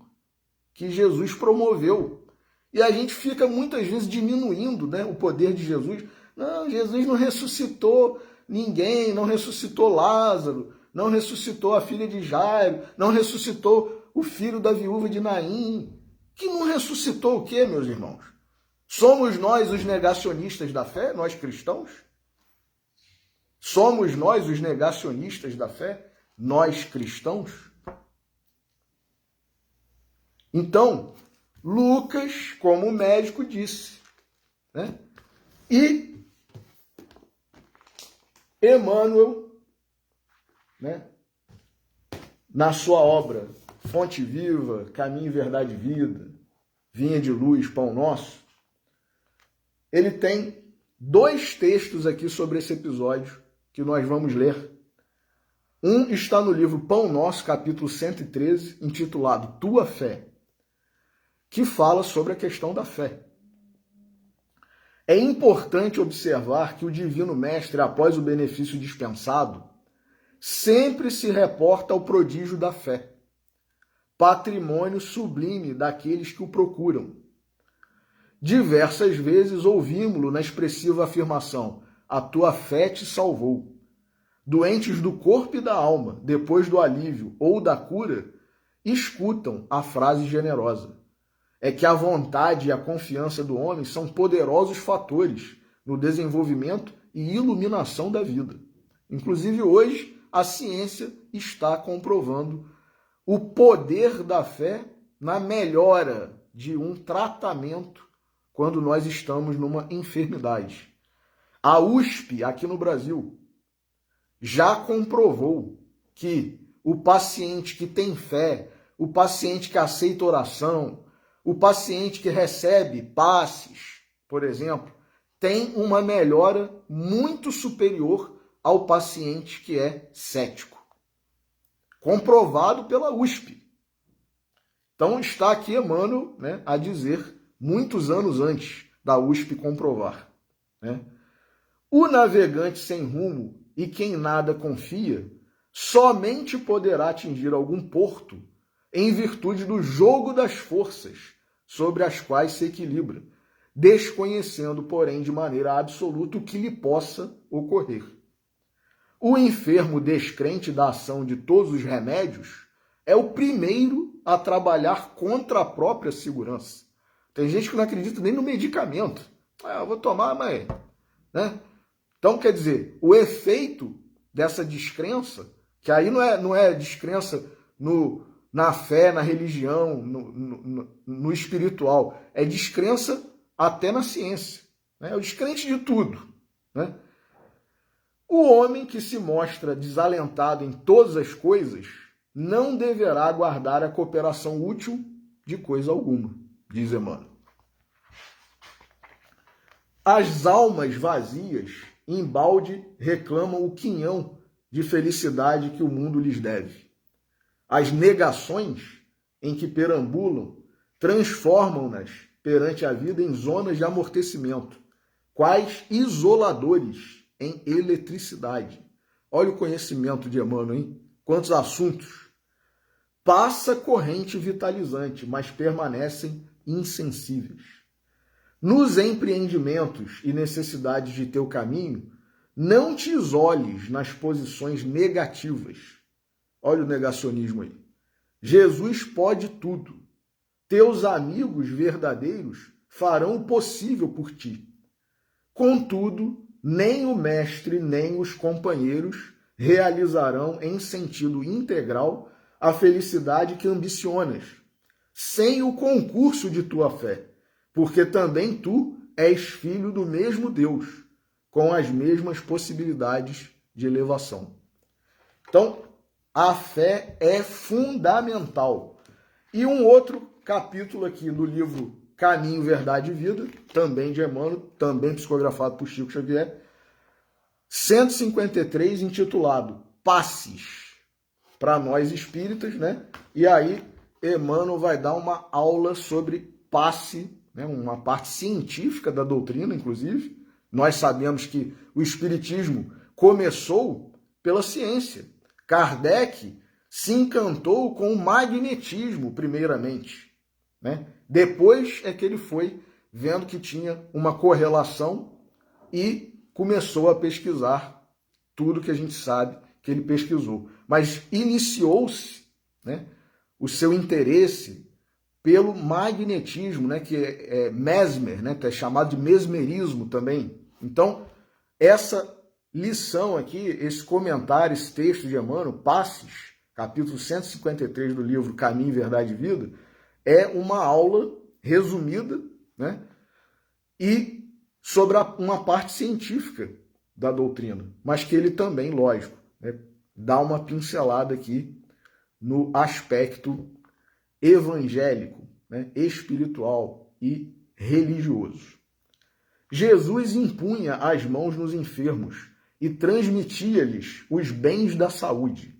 que Jesus promoveu. E a gente fica muitas vezes diminuindo, né, o poder de Jesus. Não, Jesus não ressuscitou ninguém, não ressuscitou Lázaro, não ressuscitou a filha de Jairo, não ressuscitou o filho da viúva de Naim. Que não ressuscitou o quê, meus irmãos? Somos nós os negacionistas da fé, nós cristãos? Somos nós os negacionistas da fé, nós cristãos? Então, Lucas, como médico, disse, né? E Emmanuel, né, na sua obra Fonte Viva, Caminho, Verdade e Vida, Vinha de Luz, Pão Nosso, ele tem 2 textos aqui sobre esse episódio que nós vamos ler. Um está no livro Pão Nosso, capítulo 113, intitulado Tua Fé, que fala sobre a questão da fé. É importante observar que o Divino Mestre, após o benefício dispensado, sempre se reporta ao prodígio da fé, patrimônio sublime daqueles que o procuram. Diversas vezes ouvimos-lo na expressiva afirmação: a tua fé te salvou. Doentes do corpo e da alma, depois do alívio ou da cura, escutam a frase generosa. É que a vontade e a confiança do homem são poderosos fatores no desenvolvimento e iluminação da vida. Inclusive hoje, a ciência está comprovando o poder da fé na melhora de um tratamento quando nós estamos numa enfermidade. A USP, aqui no Brasil, já comprovou que o paciente que tem fé, o paciente que aceita oração, o paciente que recebe passes, por exemplo, tem uma melhora muito superior ao paciente que é cético. Comprovado pela USP. Então está aqui Emmanuel, né, a dizer, muitos anos antes da USP comprovar, né? O navegante sem rumo e quem nada confia somente poderá atingir algum porto em virtude do jogo das forças sobre as quais se equilibra, desconhecendo, porém, de maneira absoluta o que lhe possa ocorrer. O enfermo descrente da ação de todos os remédios é o primeiro a trabalhar contra a própria segurança. Tem gente que não acredita nem no medicamento. Eu vou tomar, mas... né? Então, quer dizer, o efeito dessa descrença, que aí não é descrença na fé, na religião, no espiritual, é descrença até na ciência. Né? É o descrente de tudo. Né? O homem que se mostra desalentado em todas as coisas não deverá aguardar a cooperação útil de coisa alguma, diz Emmanuel. As almas vazias, embalde, reclamam o quinhão de felicidade que o mundo lhes deve. As negações em que perambulam transformam-nas perante a vida em zonas de amortecimento, quais isoladores em eletricidade. Olha o conhecimento de Emmanuel, hein? Quantos assuntos! Passa corrente vitalizante, mas permanecem insensíveis. Nos empreendimentos e necessidades de teu caminho, não te isoles nas posições negativas. Olha o negacionismo aí. Jesus pode tudo. Teus amigos verdadeiros farão o possível por ti. Contudo, nem o mestre nem os companheiros realizarão em sentido integral a felicidade que ambicionas, sem o concurso de tua fé, porque também tu és filho do mesmo Deus, com as mesmas possibilidades de elevação. Então, a fé é fundamental. E um outro capítulo aqui no livro Caminho, Verdade e Vida, também de Emmanuel, também psicografado por Chico Xavier, 153, intitulado Passes, para nós espíritas, né? E aí Emmanuel vai dar uma aula sobre passe, né? Uma parte científica da doutrina, inclusive. Nós sabemos que o espiritismo começou pela ciência. Kardec se encantou com o magnetismo, primeiramente, né? Depois é que ele foi vendo que tinha uma correlação e começou a pesquisar tudo que a gente sabe que ele pesquisou. Mas iniciou-se, né, o seu interesse pelo magnetismo, né, que é Mesmer, né, que é chamado de mesmerismo também. Então, essa lição aqui, esse comentário, esse texto de Emmanuel, Passes, capítulo 153 do livro Caminho, Verdade e Vida, é uma aula resumida, né, e sobre uma parte científica da doutrina, mas que ele também, lógico, né, dá uma pincelada aqui no aspecto evangélico, né, espiritual e religioso. Jesus impunha as mãos nos enfermos e transmitia-lhes os bens da saúde.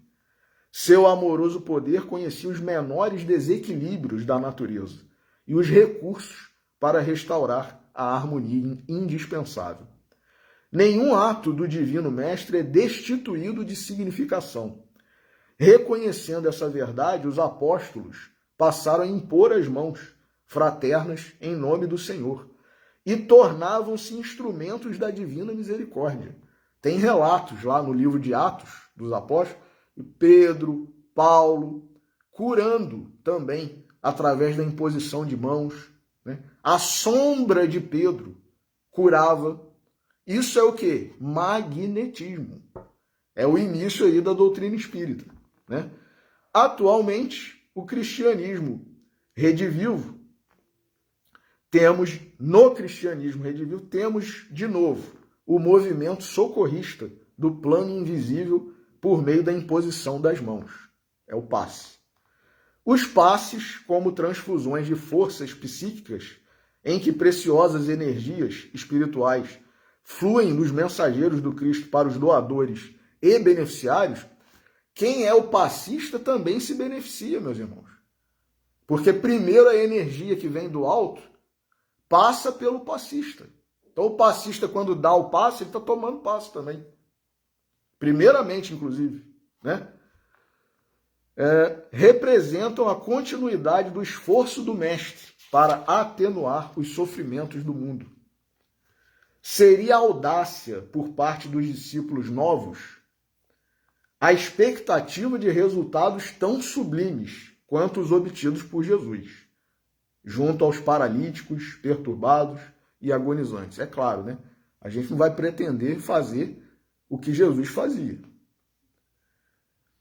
Seu amoroso poder conhecia os menores desequilíbrios da natureza e os recursos para restaurar a harmonia indispensável. Nenhum ato do Divino Mestre é destituído de significação. Reconhecendo essa verdade, os apóstolos passaram a impor as mãos fraternas em nome do Senhor e tornavam-se instrumentos da divina misericórdia. Tem relatos lá no livro de Atos dos Apóstolos, Pedro, Paulo, curando também através da imposição de mãos, né? A sombra de Pedro curava. Isso é o quê? Magnetismo. É o início aí da doutrina espírita, né? Atualmente, o cristianismo redivivo, no cristianismo redivivo, temos de novo o movimento socorrista do plano invisível por meio da imposição das mãos. É o passe. Os passes, como transfusões de forças psíquicas, em que preciosas energias espirituais fluem dos mensageiros do Cristo para os doadores e beneficiários, quem é o passista também se beneficia, meus irmãos. Porque primeiro a energia que vem do alto passa pelo passista. Então o passista, quando dá o passe, ele está tomando passe também. Primeiramente, inclusive, né? Representam a continuidade do esforço do mestre para atenuar os sofrimentos do mundo. Seria audácia por parte dos discípulos novos a expectativa de resultados tão sublimes quanto os obtidos por Jesus, junto aos paralíticos, perturbados e agonizantes. É claro, né? A gente não vai pretender fazer o que Jesus fazia,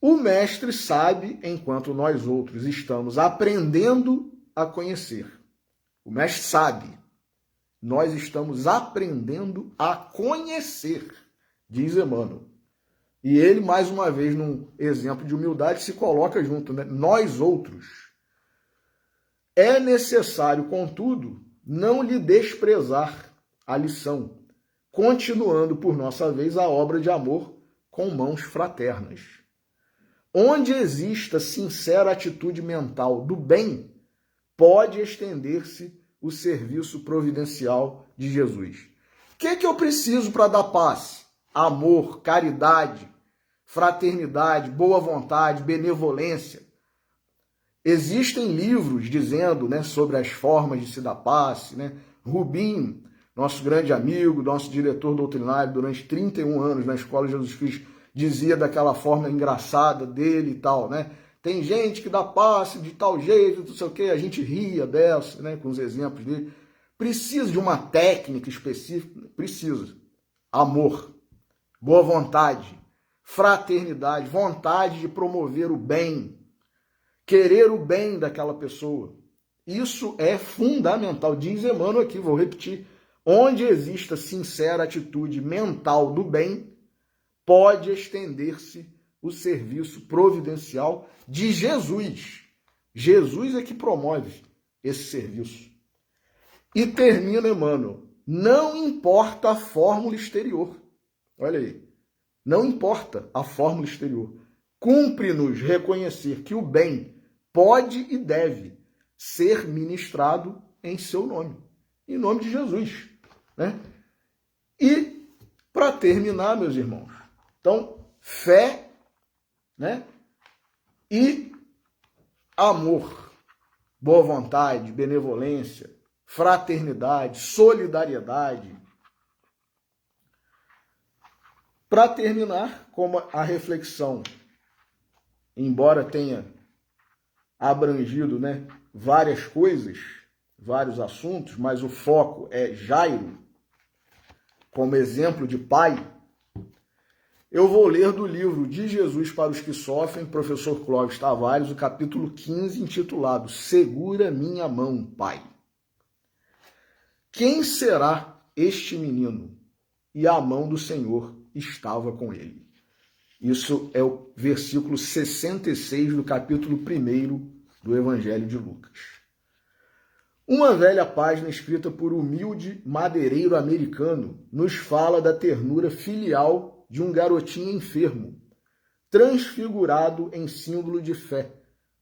O mestre sabe, enquanto nós outros estamos aprendendo a conhecer. O mestre sabe. Nós estamos aprendendo a conhecer, diz Emmanuel. E ele, mais uma vez, num exemplo de humildade, se coloca junto, né? Nós outros. É necessário, contudo, não lhe desprezar a lição, continuando, por nossa vez, a obra de amor com mãos fraternas. Onde exista sincera atitude mental do bem, pode estender-se o serviço providencial de Jesus. O que eu preciso para dar paz? Amor, caridade, fraternidade, boa vontade, benevolência. Existem livros dizendo, né, sobre as formas de se dar paz, né? Rubinho, nosso grande amigo, nosso diretor doutrinário durante 31 anos na Escola de Jesus Cristo, dizia daquela forma engraçada dele e tal, né? Tem gente que dá passe de tal jeito, não sei o quê, a gente ria dessa, né, com os exemplos dele. Precisa de uma técnica específica? Precisa. Amor, boa vontade, fraternidade, vontade de promover o bem, querer o bem daquela pessoa. Isso é fundamental. Diz Emmanuel aqui, vou repetir, onde exista sincera atitude mental do bem, pode estender-se o serviço providencial de Jesus. Jesus é que promove esse serviço. E termina Emmanuel, não importa a fórmula exterior. Olha aí, não importa a fórmula exterior. Cumpre-nos reconhecer que o bem pode e deve ser ministrado em seu nome, em nome de Jesus, né? E, para terminar, meus irmãos, então, fé, né? E amor, boa vontade, benevolência, fraternidade, solidariedade. Para terminar, como a reflexão, embora tenha abrangido, né, várias coisas, vários assuntos, mas o foco é Jairo, como exemplo de pai, eu vou ler do livro De Jesus para os que Sofrem, professor Clóvis Tavares, o capítulo 15, intitulado Segura minha mão, Pai. Quem será este menino? E a mão do Senhor estava com ele. Isso é o versículo 66 do capítulo 1 do Evangelho de Lucas. Uma velha página escrita por humilde madeireiro americano nos fala da ternura filial de um garotinho enfermo, transfigurado em símbolo de fé,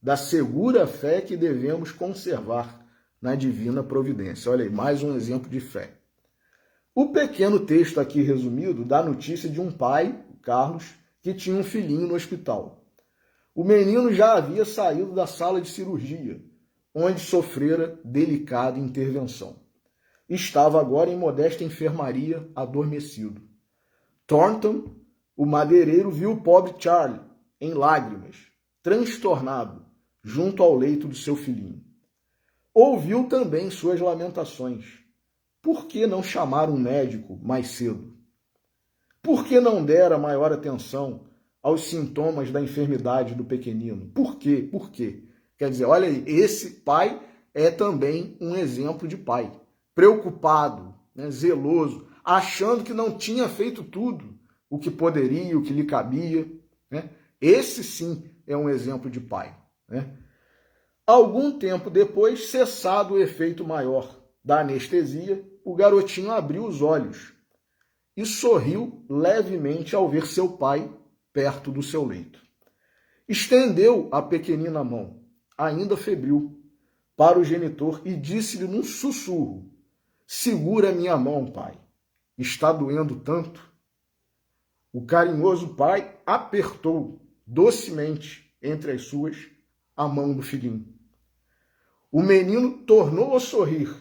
da segura fé que devemos conservar na divina providência. Olha aí, mais um exemplo de fé. O pequeno texto aqui resumido dá notícia de um pai, Carlos, que tinha um filhinho no hospital. O menino já havia saído da sala de cirurgia, onde sofrera delicada intervenção. Estava agora em modesta enfermaria, adormecido. Thornton, o madeireiro, viu o pobre Charlie em lágrimas, transtornado, junto ao leito do seu filhinho. Ouviu também suas lamentações. Por que não chamar um médico mais cedo? Por que não dera maior atenção aos sintomas da enfermidade do pequenino? Por quê? Por quê? Quer dizer, olha aí, esse pai é também um exemplo de pai. Preocupado, né, zeloso, achando que não tinha feito tudo o que poderia, o que lhe cabia, né? Esse sim é um exemplo de pai, né? Algum tempo depois, cessado o efeito maior da anestesia, o garotinho abriu os olhos e sorriu levemente ao ver seu pai perto do seu leito. Estendeu a pequenina mão, ainda febril, para o genitor e disse-lhe num sussurro: segura minha mão, pai. Está doendo tanto? O carinhoso pai apertou docemente entre as suas a mão do filhinho. O menino tornou a sorrir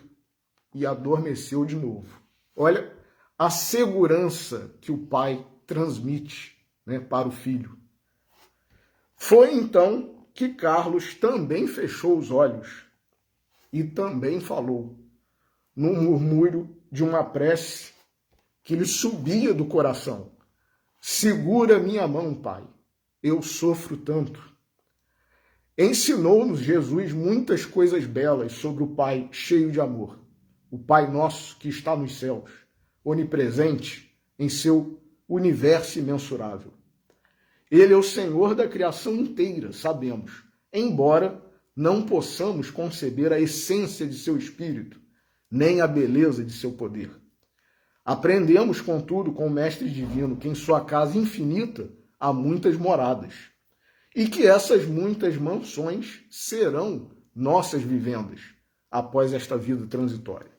e adormeceu de novo. Olha a segurança que o pai transmite, né, para o filho. Foi então que Carlos também fechou os olhos e também falou, num murmúrio de uma prece que lhe subia do coração: segura minha mão, pai. eu sofro tanto. Ensinou-nos Jesus muitas coisas belas sobre o Pai cheio de amor, o Pai nosso que está nos céus, onipresente em seu universo imensurável. Ele é o Senhor da criação inteira, sabemos, embora não possamos conceber a essência de seu espírito, nem a beleza de seu poder. Aprendemos, contudo, com o Mestre Divino que em sua casa infinita há muitas moradas, e que essas muitas mansões serão nossas vivendas após esta vida transitória.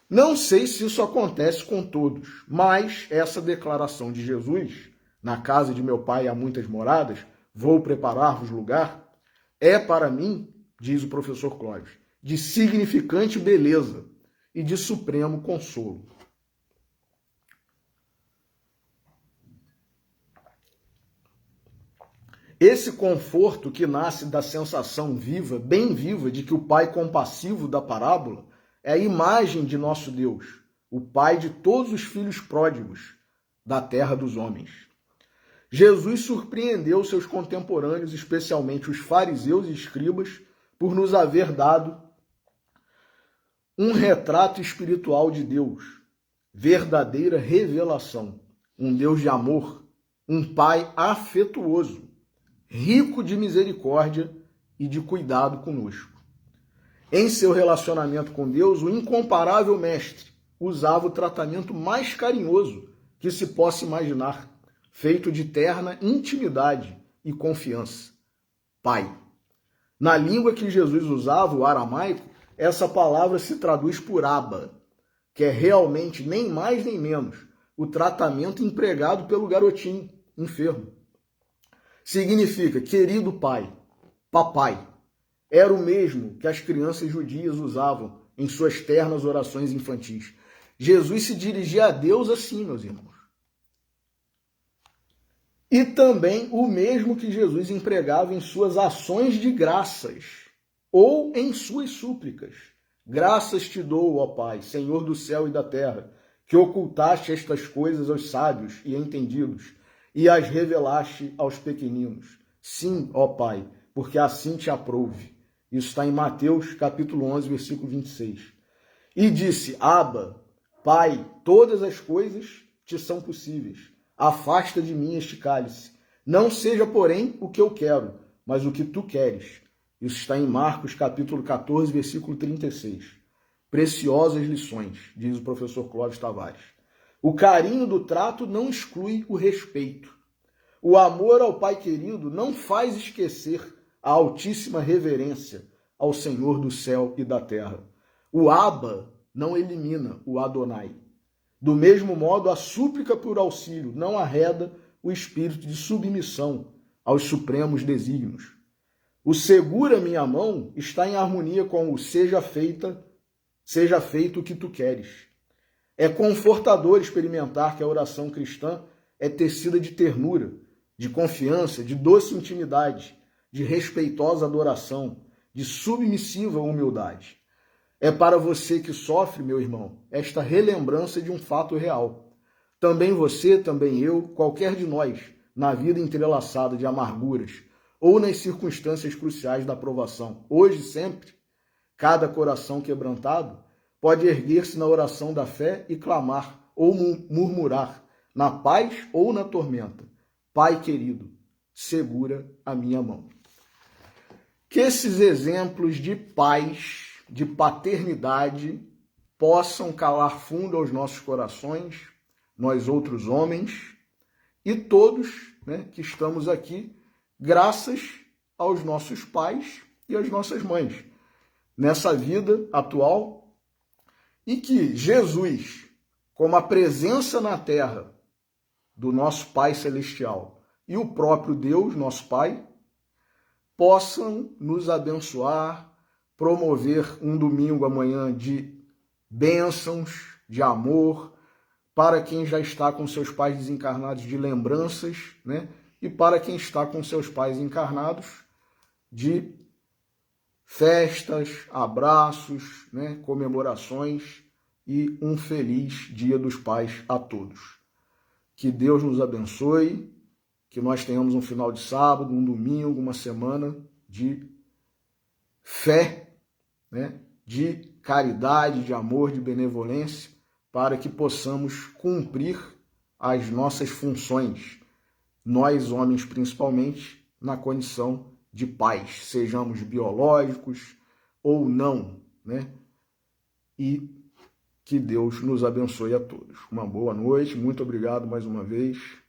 Não sei se isso acontece com todos, mas essa declaração de Jesus, na casa de meu Pai há muitas moradas, vou preparar-vos lugar, é para mim, diz o professor Clóvis, de significante beleza e de supremo consolo. Esse conforto que nasce da sensação viva, bem viva, de que o Pai compassivo da parábola é a imagem de nosso Deus, o Pai de todos os filhos pródigos da terra dos homens. Jesus surpreendeu seus contemporâneos, especialmente os fariseus e escribas, por nos haver dado um retrato espiritual de Deus, verdadeira revelação, um Deus de amor, um Pai afetuoso, rico de misericórdia e de cuidado conosco. Em seu relacionamento com Deus, o incomparável Mestre usava o tratamento mais carinhoso que se possa imaginar, feito de terna intimidade e confiança. Pai. Na língua que Jesus usava, o aramaico, essa palavra se traduz por Abba, que é realmente nem mais nem menos o tratamento empregado pelo garotinho enfermo. Significa querido pai, papai. Era o mesmo que as crianças judias usavam em suas ternas orações infantis. Jesus se dirigia a Deus assim, meus irmãos. E também o mesmo que Jesus empregava em suas ações de graças ou em suas súplicas. Graças te dou, ó Pai, Senhor do céu e da terra, que ocultaste estas coisas aos sábios e entendidos e as revelaste aos pequeninos. Sim, ó Pai, porque assim te aprouve. Isso está em Mateus, capítulo 11, versículo 26. E disse, Abba, Pai, todas as coisas te são possíveis. Afasta de mim este cálice. Não seja, porém, o que eu quero, mas o que tu queres. Isso está em Marcos, capítulo 14, versículo 36. Preciosas lições, diz o professor Clóvis Tavares. O carinho do trato não exclui o respeito. O amor ao Pai querido não faz esquecer a altíssima reverência ao Senhor do céu e da terra. O Abba não elimina o Adonai. Do mesmo modo, a súplica por auxílio não arreda o espírito de submissão aos supremos desígnios. O segura minha mão está em harmonia com o seja feito o que tu queres. É confortador experimentar que a oração cristã é tecida de ternura, de confiança, de doce intimidade, de respeitosa adoração, de submissiva humildade. É para você que sofre, meu irmão, esta relembrança de um fato real. Também você, também eu, qualquer de nós, na vida entrelaçada de amarguras ou nas circunstâncias cruciais da provação, hoje e sempre, cada coração quebrantado pode erguer-se na oração da fé e clamar ou murmurar, na paz ou na tormenta. Pai querido, segura a minha mão. Que esses exemplos de paz, de paternidade, possam calar fundo aos nossos corações, nós outros homens, e todos, que estamos aqui, graças aos nossos pais e às nossas mães, nessa vida atual, e que Jesus, como a presença na terra do nosso Pai Celestial e o próprio Deus, nosso Pai, possam nos abençoar, promover um domingo amanhã de bênçãos, de amor, para quem já está com seus pais desencarnados, de lembranças, e para quem está com seus pais encarnados, de festas, abraços, comemorações e um feliz Dia dos Pais a todos. Que Deus nos abençoe, que nós tenhamos um final de sábado, um domingo, uma semana de fé, né? De caridade, de amor, de benevolência, para que possamos cumprir as nossas funções, nós homens principalmente, na condição de pais, sejamos biológicos ou não, né? E que Deus nos abençoe a todos. Uma boa noite, muito obrigado mais uma vez.